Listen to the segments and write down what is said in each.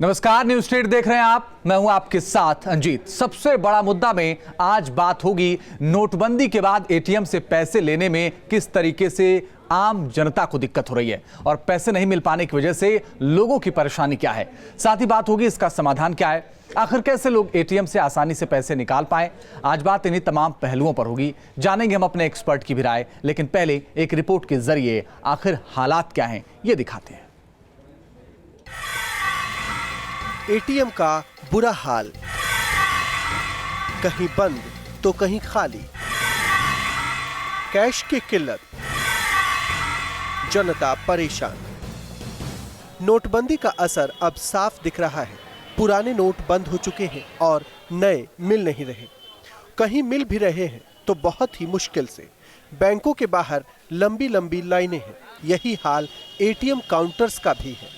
नमस्कार, news state देख रहे हैं आप। मैं हूं आपके साथ अंजीत। सबसे बड़ा मुद्दा में आज बात होगी नोटबंदी के बाद एटीएम से पैसे लेने में किस तरीके से आम जनता को दिक्कत हो रही है और पैसे नहीं मिल पाने की वजह से लोगों की परेशानी क्या है। साथ ही बात होगी इसका समाधान क्या है, आखिर कैसे लोग एटीएम से आसानी से पैसे निकाल पाएं। आज बात इन्हीं तमाम पहलुओं पर होगी। जानेंगे हम अपने एक्सपर्ट की भी राय, लेकिन पहले एक रिपोर्ट के जरिए आखिर हालात क्या हैं ये दिखाते हैं। एटीएम का बुरा हाल, कहीं बंद तो कहीं खाली, कैश की किल्लत, जनता परेशान। नोटबंदी का असर अब साफ दिख रहा है। पुराने नोट बंद हो चुके हैं और नए मिल नहीं रहे। कहीं मिल भी रहे हैं तो बहुत ही मुश्किल से। बैंकों के बाहर लंबी लंबी लाइनें हैं। यही हाल एटीएम काउंटर्स का भी है।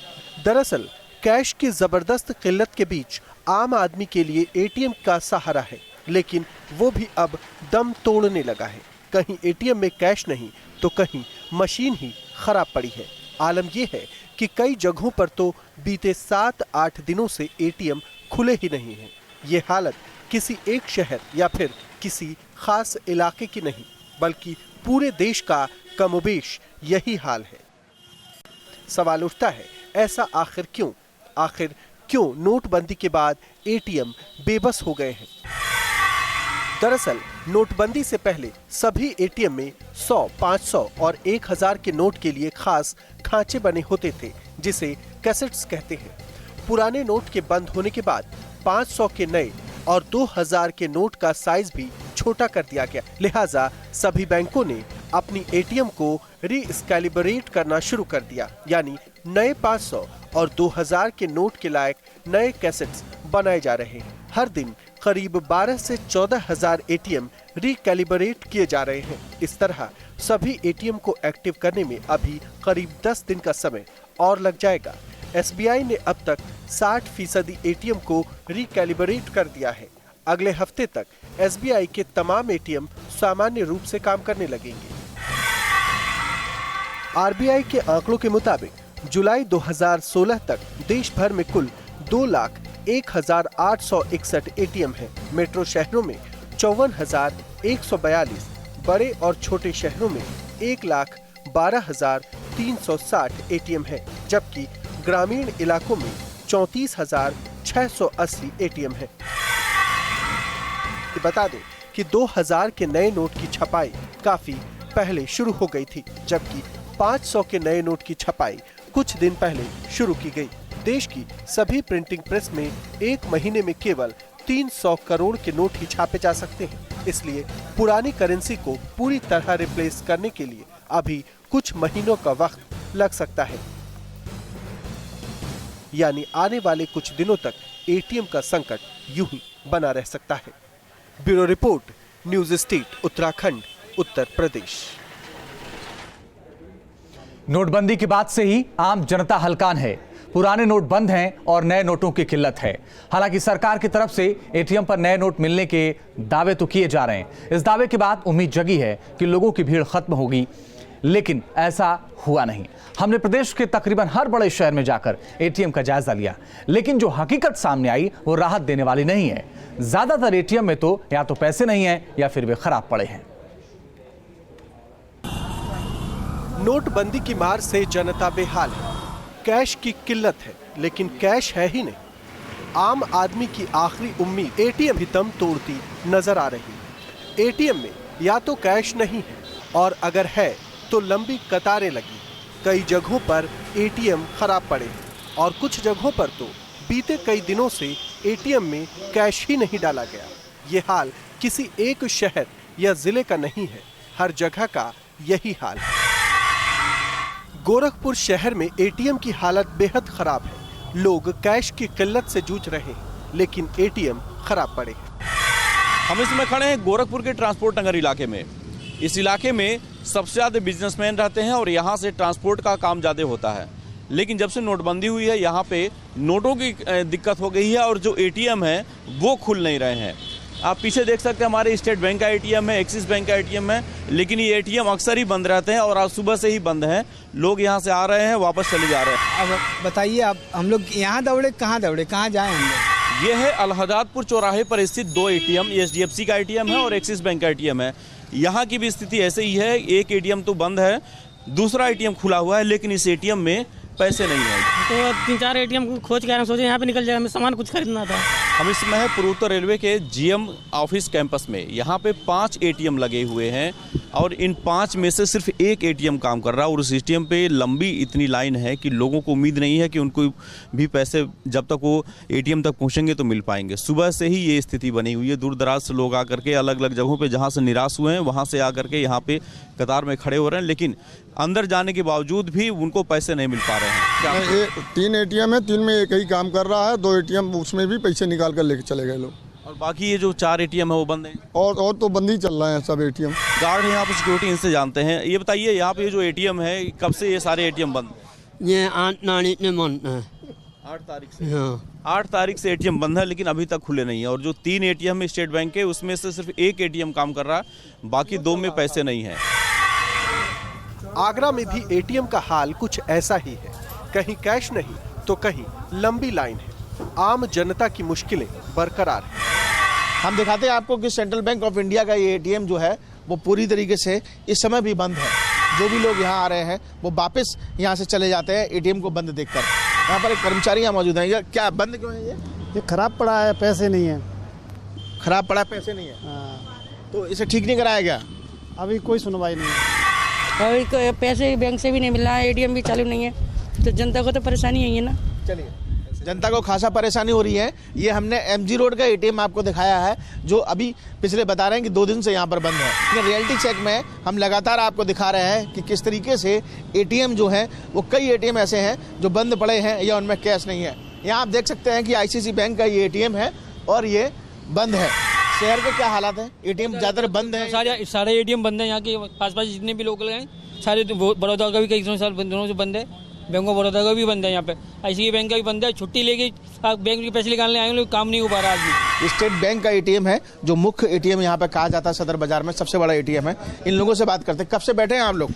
दरअसल कैश की जबरदस्त किल्लत के बीच आम आदमी के लिए एटीएम का सहारा है, लेकिन वो भी अब दम तोड़ने लगा है। कहीं एटीएम में कैश नहीं तो कहीं मशीन ही खराब पड़ी है। आलम यह है कि कई जगहों पर तो बीते 7-8 दिनों से एटीएम खुले ही नहीं हैं। ये हालत किसी एक शहर या फिर किसी खास इलाके की नहीं, बल्कि पूरे देश का कमोबेश यही हाल है। सवाल उठता है, ऐसा आखिर क्यों? आखिर क्यों नोटबंदी के बाद एटीएम बेबस हो गए हैं? दरअसल नोटबंदी से पहले सभी एटीएम में 100, 500 और 1000 के नोट के लिए खास खांचे बने होते थे, जिसे कैसेट्स कहते हैं। पुराने नोट के बंद होने के बाद 500 के नए और 2000 के नोट का साइज भी छोटा कर दिया गया। लिहाजा सभी बैंकों ने अपनी एटीएम को रीस्कैलिब्रेट करना शुरू कर दिया, यानी नए 500 और 2000 के नोट के लायक नए कैसेट्स बनाए जा रहे हैं। हर दिन करीब 12 से 14,000 एटीएम रिकैलिब्रेट किए जा रहे हैं। इस तरह सभी एटीएम को एक्टिव करने में अभी करीब 10 दिन का समय और लग जाएगा। एसबीआई ने अब तक 60% एटीएम को रिकैलिब्रेट कर दिया है। अगले हफ्ते तक एसबीआई के तमाम एटीएम सामान्य रूप से काम करने लगेंगे। आरबीआई के आंकड़ों के मुताबिक जुलाई 2016 तक देश भर में कुल 2,01,861 एटीएम हैं। मेट्रो शहरों में 54,142, बड़े और छोटे शहरों में 1,12,360 एटीएम हैं, जबकि ग्रामीण इलाकों में 34,680 एटीएम हैं। बता दें कि 2000 के नए नोट की छपाई काफी पहले शुरू हो गई थी, जबकि 500 के नए नोट की छपाई कुछ दिन पहले शुरू की गई। देश की सभी प्रिंटिंग प्रेस में एक महीने में केवल 300 करोड़ के नोट ही छापे जा सकते हैं। इसलिए पुरानी करेंसी को पूरी तरह रिप्लेस करने के लिए अभी कुछ महीनों का वक्त लग सकता है, यानी आने वाले कुछ दिनों तक एटीएम का संकट यूं ही बना रह सकता है। Bureau report, news state, Uttarakhand, Uttar Pradesh. नोटबंदी के बाद से ही आम जनता हलकान है। पुराने नोट बंद हैं और नए नोटों की किल्लत है। हालांकि सरकार की तरफ से एटीएम पर नए नोट मिलने के दावे तो किए जा रहे हैं। इस दावे के बाद उम्मीद जगी है कि लोगों की भीड़ खत्म होगी, लेकिन ऐसा हुआ नहीं। हमने प्रदेश के तकरीबन हर बड़े शहर में जाकर एटीएम का जायजा लिया, लेकिन जो हकीकत सामने आई वो राहत देने वाली नहीं है। ज्यादातर एटीएम में तो या तो पैसे नहीं है या फिर वे खराब पड़े हैं। नोटबंदी की मार से जनता बेहाल है। कैश की किल्लत है, लेकिन कैश है ही नहीं। आम आदमी की आखिरी उम्मीद एटीएम ही दम तोड़ती नजर आ रही है। एटीएम में या तो कैश नहीं है और अगर है तो लंबी कतारें लगी। कई जगहों पर एटीएम खराब पड़े हैं और कुछ जगहों पर तो बीते कई दिनों से एटीएम में कैश ही नहीं डाला गया। ये हाल किसी एक शहर या जिले का नहीं है, हर जगह का यही हाल है। गोरखपुर शहर में एटीएम की हालत बेहद खराब है। लोग कैश की किल्लत से जूझ रहे हैं, लेकिन एटीएम खराब पड़े हैं। हम इस समय खड़े हैं गोरखपुर के ट्रांसपोर्ट नगर इलाके में। इस इलाके में सबसे ज़्यादा बिजनेसमैन रहते हैं और यहाँ से ट्रांसपोर्ट का काम ज़्यादा होता है। लेकिन जब से नोटबंदी हुई है यहाँ पे नोटों की दिक्कत हो गई है और जो एटीएम है वो खुल नहीं रहे हैं। आप पीछे देख सकते हैं हमारे स्टेट बैंक का एटीएम है, एक्सिस बैंक का एटीएम है, लेकिन ये एटीएम अक्सर ही बंद रहते हैं और आज सुबह से ही बंद हैं। लोग यहाँ से आ रहे हैं, वापस चले जा रहे हैं। अब बताइए, अब हम लोग यहाँ दौड़े, कहाँ जाएं हम लोग? ये है अलहदादपुर चौराहे पर स्थित 2 एटीएम, एचडीएफसी का एटीएम है और एक्सिस बैंक का एटीएम है। यहाँ की भी स्थिति ऐसे ही है, एक एटीएम तो बंद है, दूसरा एटीएम खुला हुआ है, लेकिन इस एटीएम में पैसे नहीं है। तो 3-4 एटीएम खोज के सोचे यहाँ पे निकल जाए, हमें सामान कुछ खरीदना था। हम इस समय है पूर्वोत्तर रेलवे के जीएम ऑफिस कैंपस में। यहाँ पे 5 एटीएम लगे हुए हैं और इन 5 में से सिर्फ एक एटीएम काम कर रहा है और उस एटीएम पे लंबी इतनी लाइन है कि लोगों को उम्मीद नहीं है कि उनको भी पैसे जब तक वो एटीएम तक पहुँचेंगे तो मिल पाएंगे। सुबह से ही ये स्थिति बनी हुई है। दूर दराज से लोग आकर के अलग अलग जगहों पर जहाँ से निराश हुए हैं वहाँ से आकर के यहाँ पे कतार में खड़े हो रहे हैं, लेकिन अंदर जाने के बावजूद भी उनको पैसे नहीं मिल पा रहे हैं। 3 एटीएम है, 3 में एक ही काम कर रहा है, 2 एटीएम उसमें भी पैसे निकाल कर लेके चले गए लोग। और बाकी ये जो 4 एटीएम है वो बंद है और तो बंद ही चल रहे हैं सब एटीएम। गार्ड है यहाँ पर सिक्योरिटी, इनसे जानते हैं। ये बताइए यहाँ पे जो एटीएम है कब से ये सारे एटीएम बंद? ये 8 तारीख में बंद है। 8 तारीख से? हाँ, 8 तारीख से एटीएम बंद है, लेकिन अभी तक खुले नहीं है। और जो 3 एटीएम है स्टेट बैंक के, उसमें से सिर्फ एक एटीएम काम कर रहा है, बाकी 2 में पैसे नहीं है। आगरा में भी एटीएम का हाल कुछ ऐसा ही है। कहीं कैश नहीं तो कहीं लंबी लाइन है। आम जनता की मुश्किलें बरकरार हैं। हम दिखाते हैं आपको कि सेंट्रल बैंक ऑफ इंडिया का ये एटीएम जो है वो पूरी तरीके से इस समय भी बंद है। जो भी लोग यहाँ आ रहे हैं वो वापस यहाँ से चले जाते हैं एटीएम को बंद देखकर। यहाँ पर एक कर्मचारी यहाँ मौजूद हैं। ये क्या बंद क्यों है? ये खराब पड़ा है, पैसे नहीं है। खराब पड़ा, पैसे नहीं है? हाँ। तो इसे ठीक नहीं कराया गया? अभी कोई सुनवाई नहीं है। अभी पैसे बैंक से भी नहीं मिल रहा है, एटीएम भी चालू नहीं है, तो जनता को तो परेशानी है ना। चलिए, जनता को खासा परेशानी हो रही है। ये हमने एमजी रोड का एटीएम आपको दिखाया है, जो अभी पिछले बता रहे हैं कि 2 दिन से यहाँ पर बंद है। लेकिन रियलिटी चेक में हम लगातार आपको दिखा रहे हैं कि किस तरीके से एटीएम जो है वो कई एटीएम ऐसे हैं जो बंद पड़े हैं या उनमें कैश नहीं है। यहाँ आप देख सकते हैं कि आईसीआईसीआई बैंक का ये एटीएम है और ये बंद है। शहर के क्या हालात हैं? एटीएम ज़्यादातर बंद है, सारे एटीएम बंद है। यहाँ के पास जितने भी लोग हैं सारे, बड़ौदा का भी कई साल दोनों से बंद है, बैंक ऑफ बड़ौदा का भी बंद है। यहाँ पे आईसीआईसीआई बैंक का भी बंद है। छुट्टी लेके बैंक के पैसे निकालने आए लोग, काम नहीं हो पा रहा आज भी। स्टेट बैंक का एटीएम है जो मुख्य एटीएम यहाँ पे कहा जाता है, सदर बाजार में सबसे बड़ा एटीएम है। इन लोगों से बात करते हैं। कब से बैठे हैं आप लोग?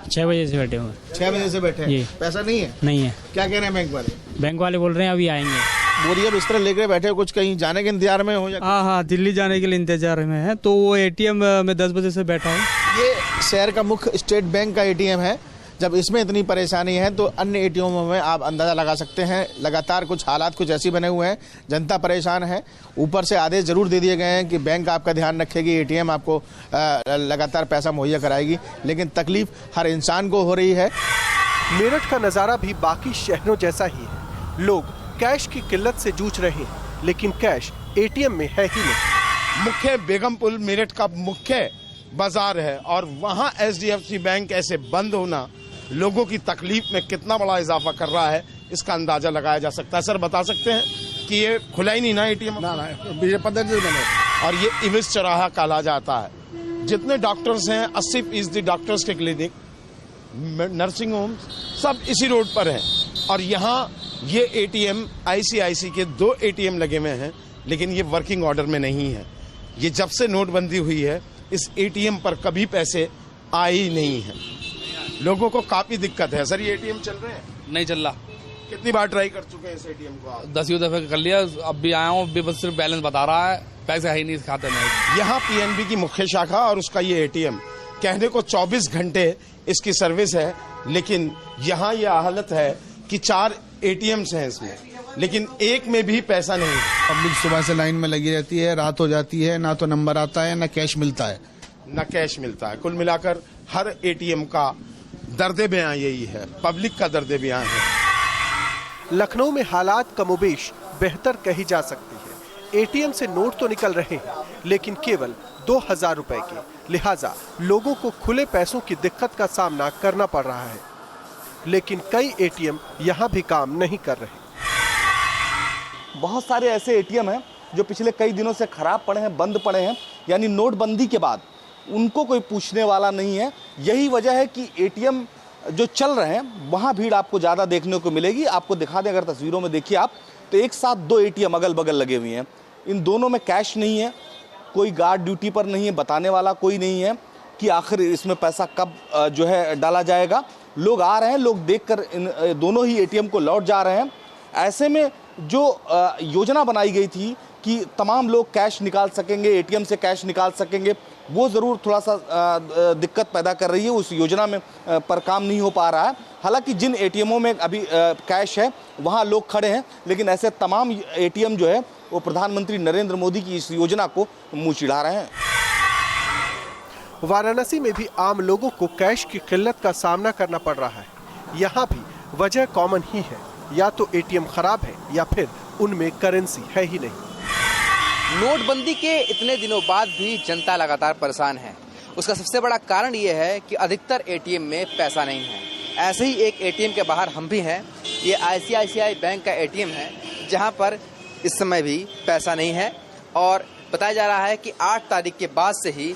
6 बजे से बैठे हुए। 6 बजे से बैठे हैं। पैसा नहीं है? नहीं है। क्या कह रहे हैं बैंक वाले? बैंक वाले बोल रहे हैं अभी आएंगे। बोरिया बिस्तर लेकर बैठे हो, कुछ कहीं जाने के इंतजार में हो? हाँ, दिल्ली जाने के लिए इंतजार में है, तो वो एटीएम में 10 बजे से बैठा हूँ। ये शहर का मुख्य स्टेट बैंक का एटीएम है। जब इसमें इतनी परेशानी है तो अन्य एटीएमों में आप अंदाज़ा लगा सकते हैं। लगातार कुछ हालात कुछ ऐसे बने हुए हैं, जनता परेशान है। ऊपर से आदेश जरूर दे दिए गए हैं कि बैंक आपका ध्यान रखेगी, एटीएम आपको लगातार पैसा मुहैया कराएगी, लेकिन तकलीफ हर इंसान को हो रही है। मेरठ का नज़ारा भी बाकी शहरों जैसा ही है। लोग कैश की किल्लत से जूझ रहे हैं, लेकिन कैश एटीएम में है ही नहीं। मुख्य बेगमपुर मेरठ का मुख्य बाजार है और वहां एचडीएफसी बैंक ऐसे बंद होना लोगों की तकलीफ में कितना बड़ा इजाफा कर रहा है, इसका अंदाजा लगाया जा सकता है। सर, बता सकते हैं कि ये खुला ही नहीं ना एटीएम? ना, 15 दिन बने। और ये इविस चौराहा कहा जाता है। जितने डॉक्टर्स हैं, 80% डॉक्टर्स के क्लिनिक, नर्सिंग होम सब इसी रोड पर हैं। और यहाँ ये एटीएम आईसीआईसीआई के 2 एटीएम लगे हुए हैं, लेकिन ये वर्किंग ऑर्डर में नहीं है। ये जब से नोटबंदी हुई है इस एटीएम पर कभी पैसे आए ही नहीं है। लोगों को काफी दिक्कत है। सर, ये एटीएम चल रहे हैं? नहीं चल रहा। कितनी बार ट्राई कर चुके हैं इस एटीएम को आप? 10 दफे कर लिया, अब भी आया हूँ, बस सिर्फ बैलेंस बता रहा है, पैसे है ही नहीं इस खाते में। यहाँ पीएनबी की मुख्य शाखा और उसका ये एटीएम, कहने को 24 घंटे इसकी सर्विस है, लेकिन यहाँ ये हालत है कि 4 एटीएम्स हैं इसमें, लेकिन एक में भी पैसा नहीं। पब्लिक सुबह से लाइन में लगी रहती है, रात हो जाती है, ना तो नंबर आता है ना कैश मिलता है। न कैश मिलता है। कुल मिलाकर हर एटीएम का दर्द बयां यही है, पब्लिक का दर्द बयां है। लखनऊ में हालात कमोबेश बेहतर कही जा सकती है। एटीएम से नोट तो निकल रहे हैं, लेकिन केवल 2000 रुपए के, लिहाजा लोगों को खुले पैसों की दिक्कत का सामना करना पड़ रहा है। लेकिन कई एटीएम यहाँ भी काम नहीं कर रहे। बहुत सारे ऐसे एटीएम हैं जो पिछले कई दिनों से खराब पड़े हैं, बंद पड़े हैं, यानी नोटबंदी के बाद उनको कोई पूछने वाला नहीं है। यही वजह है कि एटीएम जो चल रहे हैं वहाँ भीड़ आपको ज़्यादा देखने को मिलेगी। आपको दिखा दें, अगर तस्वीरों में देखिए आप, तो एक साथ 2 एटीएम अगल बगल लगे हुए हैं। इन दोनों में कैश नहीं है, कोई गार्ड ड्यूटी पर नहीं है, बताने वाला कोई नहीं है कि आखिर इसमें पैसा कब जो है डाला जाएगा। लोग आ रहे हैं, लोग देखकर इन दोनों ही एटीएम को लौट जा रहे हैं। ऐसे में जो योजना बनाई गई थी कि तमाम लोग कैश निकाल सकेंगे, एटीएम से कैश निकाल सकेंगे, वो ज़रूर थोड़ा सा दिक्कत पैदा कर रही है। उस योजना में पर काम नहीं हो पा रहा है। हालांकि जिन एटीएमों में अभी कैश है वहाँ लोग खड़े हैं, लेकिन ऐसे तमाम एटीएम जो है वो प्रधानमंत्री नरेंद्र मोदी की इस योजना को मुँह चिढ़ा रहे हैं। वाराणसी में भी आम लोगों को कैश की किल्लत का सामना करना पड़ रहा है। यहाँ भी वजह कॉमन ही है, या तो एटीएम खराब है या फिर उनमें करेंसी है ही नहीं। नोटबंदी के इतने दिनों बाद भी जनता लगातार परेशान है। उसका सबसे बड़ा कारण ये है कि अधिकतर एटीएम में पैसा नहीं है। ऐसे ही एक एटीएम के बाहर हम भी हैं। ये ICICI बैंक का एटीएम है, जहां पर इस समय भी पैसा नहीं है और बताया जा रहा है कि 8 तारीख के बाद से ही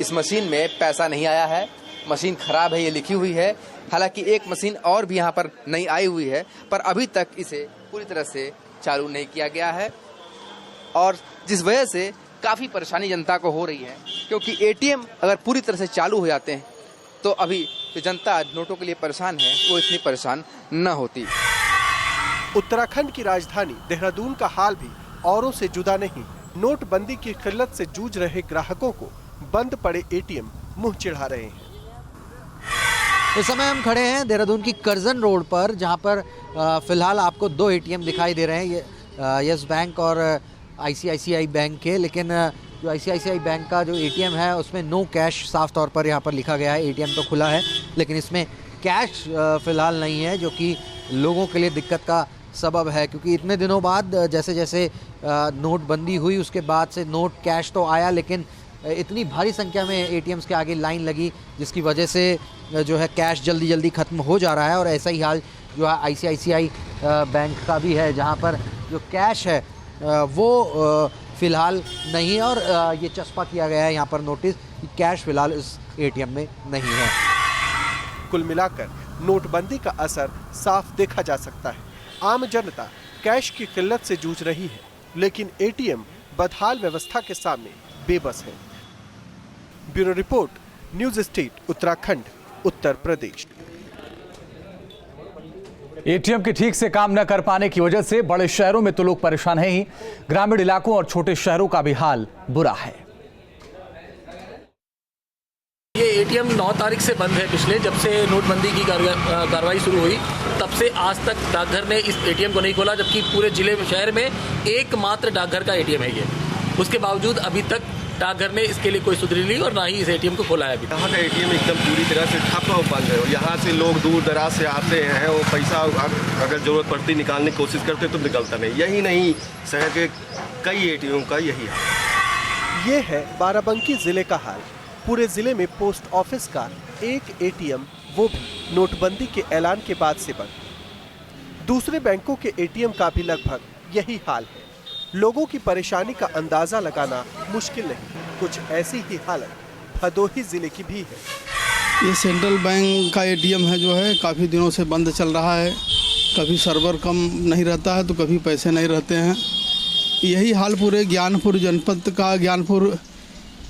इस मशीन में पैसा नहीं आया है। मशीन खराब है, ये लिखी हुई है। हालांकि एक मशीन और भी यहाँ पर नई आई हुई है, पर अभी तक इसे पूरी तरह से चालू नहीं किया गया है और जिस वजह से काफ़ी परेशानी जनता को हो रही है, क्योंकि एटीएम अगर पूरी तरह से चालू हो जाते हैं तो अभी जो जनता नोटों के लिए परेशान है वो इतनी परेशान न होती। उत्तराखंड की राजधानी देहरादून का हाल भी औरों से जुदा नहीं। नोटबंदी की किल्लत से जूझ रहे ग्राहकों को बंद पड़े एटीएम मुंह चिढ़ा रहे हैं। इस समय हम खड़े हैं देहरादून की करजन रोड पर, जहां पर फिलहाल आपको 2 एटीएम दिखाई दे रहे हैं, ये यस बैंक और ICICI बैंक के। लेकिन जो ICICI बैंक का जो एटीएम है उसमें नो कैश साफ तौर पर यहाँ पर लिखा गया है। एटीएम तो खुला है लेकिन इसमें कैश फिलहाल नहीं है, जो कि लोगों के लिए दिक्कत का सबब है। क्योंकि इतने दिनों बाद जैसे जैसे नोटबंदी हुई उसके बाद से नोट कैश तो आया, लेकिन इतनी भारी संख्या में एटीएम्स के आगे लाइन लगी, जिसकी वजह से जो है कैश जल्दी जल्दी ख़त्म हो जा रहा है। और ऐसा ही हाल जो है ICICI बैंक का भी है, जहां पर जो कैश है वो फ़िलहाल नहीं है और ये चस्पा किया गया है यहाँ पर नोटिस कि कैश फ़िलहाल इस एटीएम में नहीं है। कुल मिलाकर नोटबंदी का असर साफ देखा जा सकता है। आम जनता कैश की किल्लत से जूझ रही है, लेकिन एटीएम बदहाल व्यवस्था के सामने बेबस है। Bureau report, news state, Uttarakhand, Uttar Pradesh. ATM के ठीक से काम न कर पाने की वजह से बड़े शहरों में तो लोग परेशान हैं ही, ग्रामीण इलाकों और छोटे शहरों का भी हाल बुरा है। ये एटीएम 9 तारीख से बंद है। पिछले जब से नोटबंदी की कार्रवाई शुरू हुई तब से आज तक डाकघर ने इस एटीएम को नहीं खोला, जबकि पूरे जिले में शहर में एकमात्र डाकघर का एटीएम है ये। उसके बावजूद अभी तक डाकघर ने इसके लिए कोई सुधरी ली और ना ही इस एटीएम को खोला है। अभी यहाँ का एटीएम एकदम पूरी तरह से ठप और बंद है और यहाँ से लोग दूर दराज से आते हैं, वो पैसा अगर जरूरत पड़ती निकालने की कोशिश करते तो निकलता नहीं। यही नहीं, शहर के कई एटीएम का यही हाल। ये है बाराबंकी जिले का हाल। पूरे जिले में पोस्ट ऑफिस का एक एटीएम, वो भी नोटबंदी के ऐलान के बाद से बंद। दूसरे बैंकों के एटीएम का भी लगभग यही हाल है। लोगों की परेशानी का अंदाजा लगाना मुश्किल नहीं। कुछ ऐसी ही हालत भदोही जिले की भी है। ये सेंट्रल बैंक का एटीएम है जो है काफ़ी दिनों से बंद चल रहा है। कभी सर्वर कम नहीं रहता है तो कभी पैसे नहीं रहते हैं। यही हाल पूरे ज्ञानपुर जनपद का, ज्ञानपुर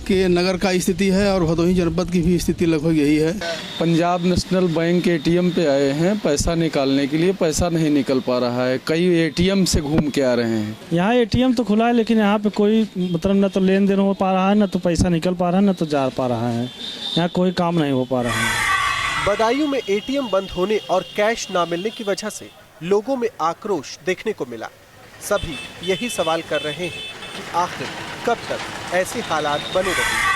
के नगर का स्थिति है और भदोही जनपद की भी स्थिति लगभग यही है। पंजाब नेशनल बैंक के एटीएम पे आए हैं पैसा निकालने के लिए, पैसा नहीं निकल पा रहा है। कई एटीएम से घूम के आ रहे हैं। यहाँ एटीएम तो खुला है लेकिन यहाँ पे कोई मतलब न तो लेन देन हो पा रहा है, न तो पैसा निकल पा रहा है, न तो जा पा रहा है। यहाँ कोई काम नहीं हो पा रहा है। बदायूं में एटीएम बंद होने और कैश ना मिलने की वजह से लोगों में आक्रोश देखने को मिला। सभी यही सवाल कर रहे हैं कि आखिर कब तक ऐसे हालात बने रहेंगे।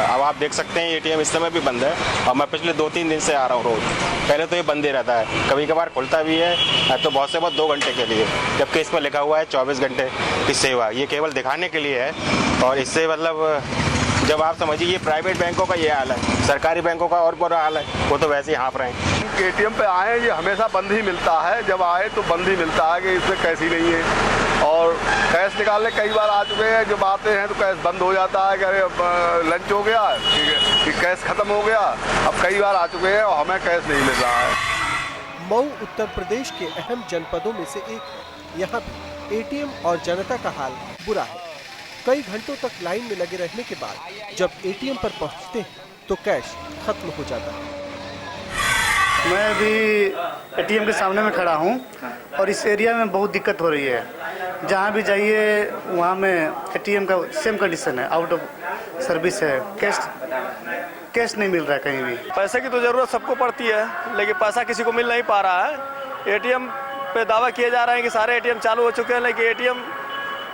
अब आप देख सकते हैं एटीएम इस समय भी बंद है और मैं पिछले 2-3 दिन से आ रहा हूँ रोज। पहले तो ये बंद ही रहता है, कभी कभार खुलता भी है तो बहुत से बहुत 2 घंटे के लिए, जबकि इस पर लिखा हुआ है 24 घंटे की सेवा। ये केवल दिखाने के लिए है और इससे मतलब जब आप समझिए ये प्राइवेट बैंकों का ये हाल है, सरकारी बैंकों का और बुरा हाल है, वो तो वैसे ही हाँफ रहे हैं। एटीएम पे आए ये हमेशा बंद ही मिलता है, जब आए तो बंद ही मिलता है कि इसमें कैश ही नहीं है। और कैश निकालने कई बार आ चुके हैं, जब आते हैं तो कैश बंद हो जाता है कि अरे लंच हो गया, ठीक है कि कैश खत्म हो गया। अब कई बार आ चुके हैं और हमें कैश नहीं मिल रहा है। मऊ उत्तर प्रदेश के अहम जनपदों में से एक है। यहाँ भी एटीएम और जनता का हाल बुरा है। कई घंटों तक लाइन में लगे रहने के बाद जब एटीएम पर पहुंचते हैं तो कैश खत्म हो जाता है। मैं अभी एटीएम के सामने में खड़ा हूं और इस एरिया में बहुत दिक्कत हो रही है। जहां भी जाइए वहां में एटीएम का सेम कंडीशन है, आउट ऑफ सर्विस है, कैश नहीं मिल रहा है कहीं भी। पैसे की तो ज़रूरत सबको पड़ती है, लेकिन पैसा किसी को मिल नहीं पा रहा है। एटीएम पे दावा किए जा रहे हैं कि सारे एटीएम चालू हो चुके हैं, लेकिन एटीएम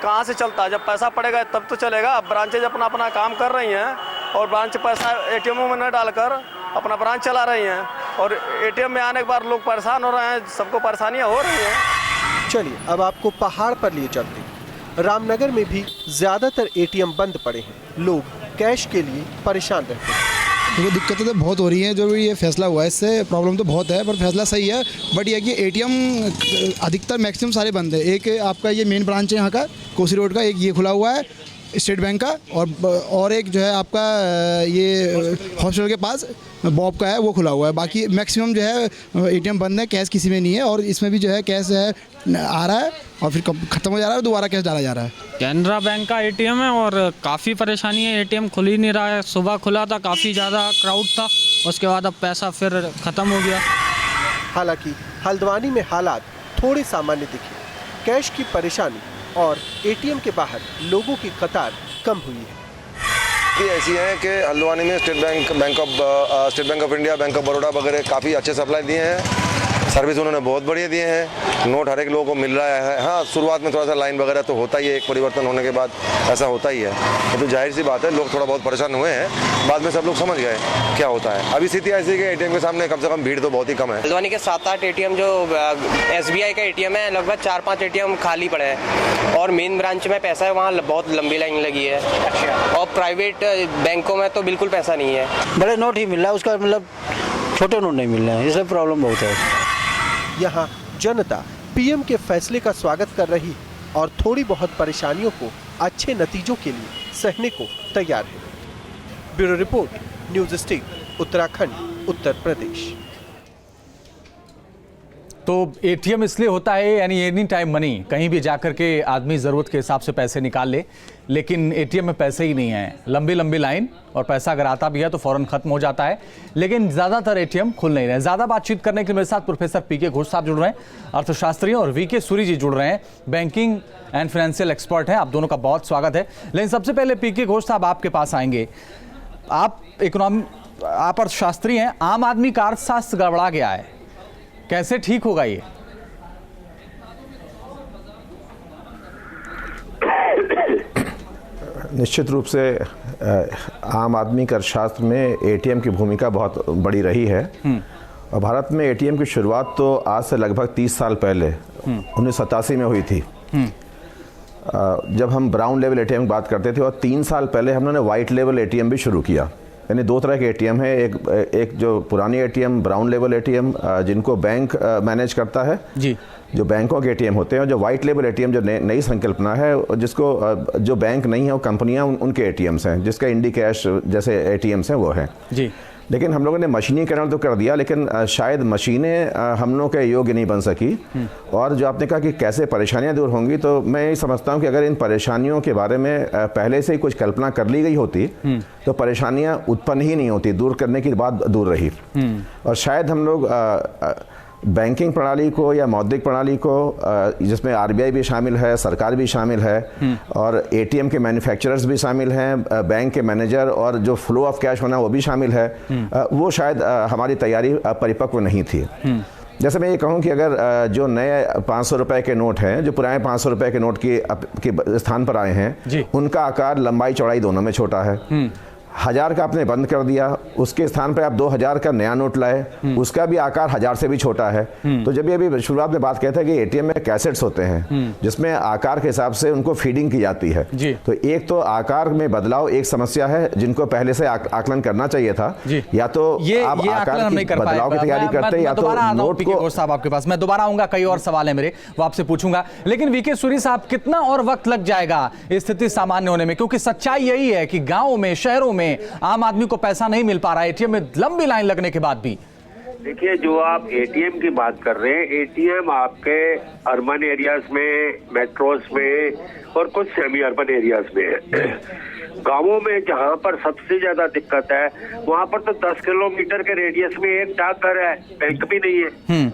कहाँ से चलता है? जब पैसा पड़ेगा तब तो चलेगा। अब ब्रांचेज अपना अपना काम कर रही हैं और ब्रांच पैसा एटीएमों में न डालकर अपना ब्रांच चला रही हैं, और एटीएम में आने के बाद लोग परेशान हो रहे हैं, सबको परेशानियाँ हो रही हैं। चलिए अब आपको पहाड़ पर लिए चलते हैं। रामनगर में भी ज्यादातर एटीएम बंद पड़े हैं, लोग कैश के लिए परेशान रहते हैं। देखो दिक्कतें तो बहुत हो रही हैं, जो ये फैसला हुआ है इससे प्रॉब्लम तो बहुत है, पर फैसला सही है। बट ये कि एटीएम अधिकतर मैक्सिमम सारे बंद है। एक आपका ये मेन ब्रांच है यहाँ का कोसी रोड का, एक ये खुला हुआ है स्टेट बैंक का, और एक जो है आपका ये हॉस्पिटल के पास बॉब का है, वो खुला हुआ है। बाकी मैक्सिमम जो है एटीएम बंद है, कैश किसी में नहीं है। और इसमें भी जो है कैश है आ रहा है और फिर ख़त्म हो जा रहा है, दोबारा कैश डाला जा रहा है। कैनरा बैंक का एटीएम है और काफ़ी परेशानी है, एटीएम खुल ही नहीं रहा है। सुबह खुला था, काफ़ी ज़्यादा क्राउड था, उसके बाद अब पैसा फिर ख़त्म हो गया। हालांकि हल्द्वानी में हालात थोड़े सामान्य दिखे। कैश की परेशानी और एटीएम के बाहर लोगों की कतार कम हुई है। ऐसी है कि हल्द्वानी में state bank of India, bank of Baroda वगैरह काफ़ी अच्छे सप्लाई दिए हैं, सर्विस उन्होंने बहुत बढ़िया दिए हैं, नोट हर एक लोगों को मिल रहा है। हाँ, शुरुआत में थोड़ा सा लाइन वगैरह तो होता ही है, एक परिवर्तन होने के बाद ऐसा होता ही है, तो जाहिर सी बात है लोग थोड़ा बहुत परेशान हुए हैं। बाद में सब लोग समझ गए क्या होता है। अभी स्थिति ऐसी है कि एटीएम के सामने कम से कम भीड़ तो बहुत ही कम है। हल्द्वानी के 7-8 एटीएम जो SBI का एटीएम है, लगभग 4-5 एटीएम खाली पड़े हैं, और मेन ब्रांच में पैसा है, वहाँ बहुत लंबी लाइन लगी है। और प्राइवेट बैंकों में तो बिल्कुल पैसा नहीं है, बड़े नोट ही मिल रहा है, उसका मतलब छोटे नोट नहीं मिल रहे हैं, इससे प्रॉब्लम बहुत है। यहाँ जनता पीएम के फैसले का स्वागत कर रही है और थोड़ी बहुत परेशानियों को अच्छे नतीजों के लिए सहने को तैयार है। Bureau report, news state, Uttarakhand, Uttar Pradesh. तो एटीएम इसलिए होता है यानी एनी टाइम मनी, कहीं भी जाकर के आदमी ज़रूरत के हिसाब से पैसे निकाल ले, लेकिन एटीएम में पैसे ही नहीं है, लंबी लंबी लाइन, और पैसा अगर आता भी है तो फ़ौरन ख़त्म हो जाता है। लेकिन ज़्यादातर एटीएम खुल नहीं रहे। ज़्यादा बातचीत करने के लिए मेरे साथ प्रोफेसर पीके घोष साहब जुड़ रहे हैं, अर्थशास्त्री, और वीके सूरी जी जुड़ रहे हैं, बैंकिंग एंड फाइनेंशियल एक्सपर्ट हैं। आप दोनों का बहुत स्वागत है। लेकिन सबसे पहले पीके घोष साहब आपके पास आएंगे। आप अर्थशास्त्री हैं, आम आदमी का अर्थशास्त्र गड़बड़ा गया है, कैसे ठीक होगा ये? निश्चित रूप से आम आदमी के अर्थशास्त्र में एटीएम की भूमिका बहुत बड़ी रही है। और भारत में एटीएम की शुरुआत तो आज से लगभग 30 साल पहले 1987 में हुई थी, जब हम ब्राउन लेवल एटीएम की बात करते थे। और 3 साल पहले हमने वाइट लेवल एटीएम भी शुरू किया। यानी 2 तरह के एटीएम है, एक जो पुरानी एटीएम ब्राउन लेवल एटीएम जिनको बैंक मैनेज करता है जी, जो बैंकों के एटीएम होते हैं, और जो वाइट लेवल एटीएम जो नई संकल्पना है, जिसको जो बैंक नहीं है वो कंपनियां उनके एटीएम्स हैं, जिसका इंडी कैश जैसे एटीएम्स हैं वो हैं जी। लेकिन हम लोगों ने मशीनीकरण तो कर दिया, लेकिन शायद मशीनें हम लोग के योग्य नहीं बन सकी। और जो आपने कहा कि कैसे परेशानियां दूर होंगी, तो मैं ये समझता हूं कि अगर इन परेशानियों के बारे में पहले से ही कुछ कल्पना कर ली गई होती तो परेशानियां उत्पन्न ही नहीं होती, दूर करने की बात दूर रही। और शायद हम लोग बैंकिंग प्रणाली को या मौद्रिक प्रणाली को, जिसमें आरबीआई भी शामिल है, सरकार भी शामिल है, और एटीएम के मैन्युफैक्चरर्स भी शामिल हैं, बैंक के मैनेजर, और जो फ्लो ऑफ कैश होना वो भी शामिल है, वो शायद हमारी तैयारी परिपक्व नहीं थी। जैसे मैं ये कहूँ कि अगर जो नए 500 रुपए के नोट हैं, जो पुराने 500 रुपए के नोट के स्थान पर आए हैं, उनका आकार, लंबाई, चौड़ाई दोनों में छोटा है। 1000 का आपने बंद कर दिया, उसके स्थान पर आप 2000 का नया नोट लाए, उसका भी आकार 1000 से भी छोटा है। तो जब ये अभी शुरुआत में बात कहते हैं कि एटीएम में कैसेट्स होते हैं, जिसमें आकार के हिसाब से उनको फीडिंग की जाती है, तो एक तो आकार में बदलाव एक समस्या है जिनको पहले से आकलन करना चाहिए था। या तो आप आकार की बदलाव की तैयारी करते, या तो नोट को। साहब आपके पास मैं दोबारा आऊंगा, कई और सवाल है मेरे, वो आपसे पूछूंगा। लेकिन वीके सूरी साहब, कितना और वक्त लग जाएगा स्थिति सामान्य होने में? क्योंकि सच्चाई यही है कि गाँव में, शहरों में आम आदमी को पैसा नहीं मिल पा रहा है, एटीएम में लंबी लाइन लगने के बाद भी। देखिए, जो आप एटीएम की बात कर रहे हैं, एटीएम आपके अर्बन एरियाज में, मेट्रोस में और कुछ सेमी अर्बन एरियाज में है। गांवों में जहां पर सबसे ज्यादा दिक्कत है, वहां पर तो 10 किलोमीटर के रेडियस में एक डाकघर है, बैंक भी नहीं है।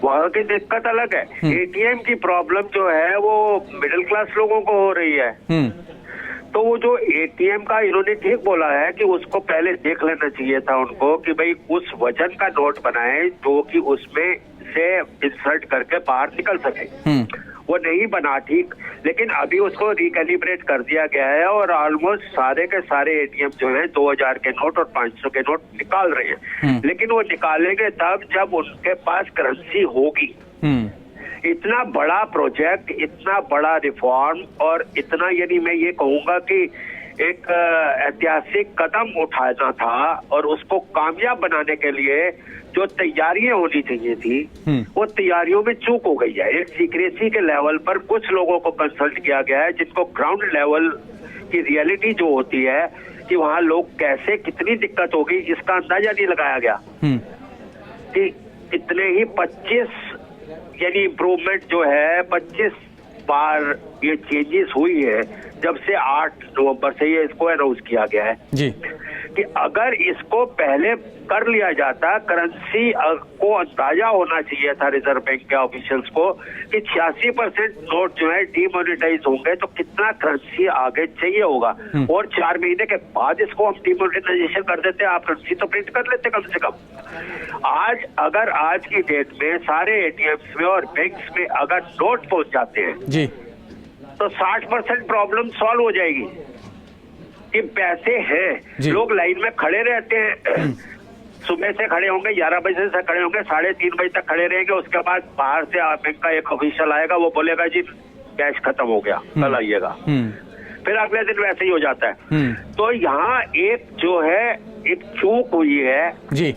वहां की दिक्कत अलग है। एटीएम की प्रॉब्लम जो है वो मिडिल क्लास लोगों को हो रही है। तो वो जो एटीएम का इन्होंने ठीक बोला है कि उसको पहले देख लेना चाहिए था उनको कि भाई उस वजन का नोट बनाए जो कि उसमें से इंसर्ट करके बाहर निकल सके। वो नहीं बना ठीक, लेकिन अभी उसको रिकैलिब्रेट कर दिया गया है और ऑलमोस्ट सारे के सारे एटीएम जो है 2000 के नोट और 500 के नोट निकाल रहे हैं। लेकिन वो निकालेंगे तब जब उनके पास करेंसी होगी। इतना बड़ा प्रोजेक्ट, इतना बड़ा रिफॉर्म और इतना, यानी मैं ये कहूंगा कि एक ऐतिहासिक कदम उठाना था और उसको कामयाब बनाने के लिए जो तैयारियां होनी चाहिए थी वो तैयारियों में चूक हो गई है। एक सीक्रेसी के लेवल पर कुछ लोगों को कंसल्ट किया गया है जिनको ग्राउंड लेवल की रियलिटी जो होती है कि वहाँ लोग कैसे, कितनी दिक्कत होगी इसका अंदाजा नहीं लगाया गया। कि इतने ही 25 यानी इम्प्रूवमेंट जो है 25 बार ये चेंजेस हुई है जब से 8 नवंबर से ये इसको अनाउंस किया गया है जी, कि अगर इसको पहले कर लिया जाता, करेंसी को अंदाजा होना चाहिए था रिजर्व बैंक के ऑफिशियल्स को कि 86% नोट जो है डीमोनेटाइज होंगे तो कितना करेंसी आगे चाहिए होगा, और 4 महीने के बाद इसको हम डीमोनेटाइजेशन कर देते, आप करेंसी तो प्रिंट कर लेते कम से कम। अगर आज की डेट में सारे एटीएम्स में और बैंक्स में अगर नोट पहुंच जाते हैं जी, तो 60% प्रॉब्लम सॉल्व हो जाएगी। कि पैसे हैं, लोग लाइन में खड़े रहते हैं, सुबह से खड़े होंगे, 11 बजे से खड़े होंगे, 3:30 बजे तक खड़े रहेंगे, उसके बाद बाहर से बैंक का एक ऑफिशियल आएगा, वो बोलेगा जी कैश खत्म हो गया, कल आइएगा। फिर अगले दिन वैसे ही हो जाता है। तो यहाँ एक जो है एक चूक हुई है जी,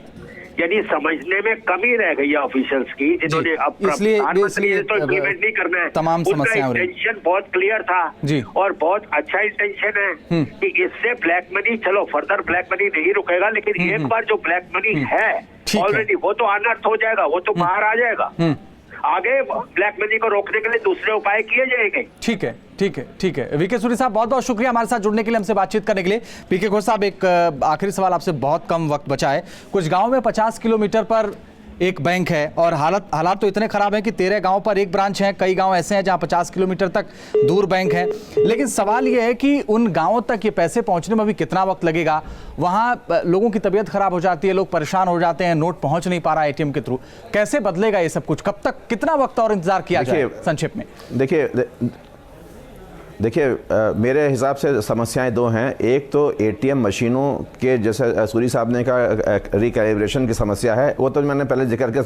यानी समझने में कमी रह गई है ऑफिशियल्स की, जिन्होंने अब प्रधानमंत्री ने तो इम्प्लीमेंट नहीं करना है। तमाम समस्याएं इंटेंशन बहुत क्लियर था जी, और बहुत अच्छा इंटेंशन है कि इससे ब्लैक मनी, चलो फर्दर ब्लैक मनी नहीं रुकेगा, लेकिन एक बार जो ब्लैक मनी है ऑलरेडी वो तो अनर्थ हो जाएगा, वो तो बाहर आ जाएगा। आगे ब्लैक मनी को रोकने के लिए दूसरे उपाय किए जाएंगे। ठीक है, ठीक है, ठीक है। वीके सूरी साहब, बहुत बहुत शुक्रिया हमारे साथ जुड़ने के लिए, हमसे बातचीत करने के लिए। पीके घोष साहब, एक आखिरी सवाल आपसे, बहुत कम वक्त बचा है। कुछ गांव में 50 किलोमीटर पर एक बैंक है और हालात तो इतने खराब हैं कि 13 गांव पर एक ब्रांच है। कई गांव ऐसे हैं जहां 50 किलोमीटर तक दूर बैंक है। लेकिन सवाल यह है कि उन गांवों तक ये पैसे पहुंचने में भी कितना वक्त लगेगा। वहां लोगों की तबीयत खराब हो जाती है, लोग परेशान हो जाते हैं, नोट पहुंच नहीं पा रहा एटीएम के थ्रू। कैसे बदलेगा ये सब कुछ? कब तक, कितना वक्त और इंतजार किया जाए? संक्षेप में देखिए, मेरे हिसाब से समस्याएं दो हैं। एक तो एटीएम मशीनों के, जैसे सूरी साहब ने कहा, रिकैलिब्रेशन की समस्या है, वो तो मैंने पहले जिक्र किया,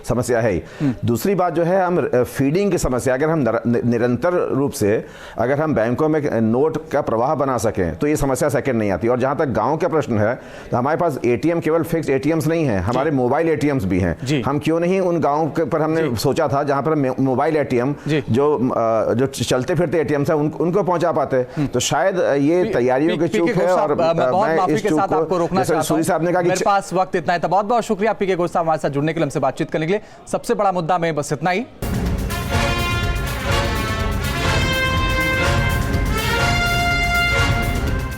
समस्या है ही। दूसरी बात जो है, हम फीडिंग की समस्या, अगर हम निरंतर रूप से अगर हम बैंकों में नोट का प्रवाह बना सकें तो ये समस्या सेकंड नहीं आती। और जहाँ तक गाँव का प्रश्न है, तो हमारे पास एटीएम केवल फिक्स एटीएम्स नहीं है, हमारे मोबाइल एटीएम्स भी हैं। हम क्यों नहीं उन गाँव पर हमने सोचा था जहाँ पर मोबाइल एटीएम जो चलते फिरते एटीएम्स है उनको पहुंचा पाते, तो शायद ये तैयारियों की चूक है। और मैं इस चूक को रोकना चाहता हूं। सूरी साहब ने कहा कि मेरे पास वक्त इतना है। तो बहुत बहुत शुक्रिया पीके घोष साहब हमारे साथ जुड़ने के लिए, हमसे बातचीत करने के लिए। सबसे बड़ा मुद्दा में बस इतना ही।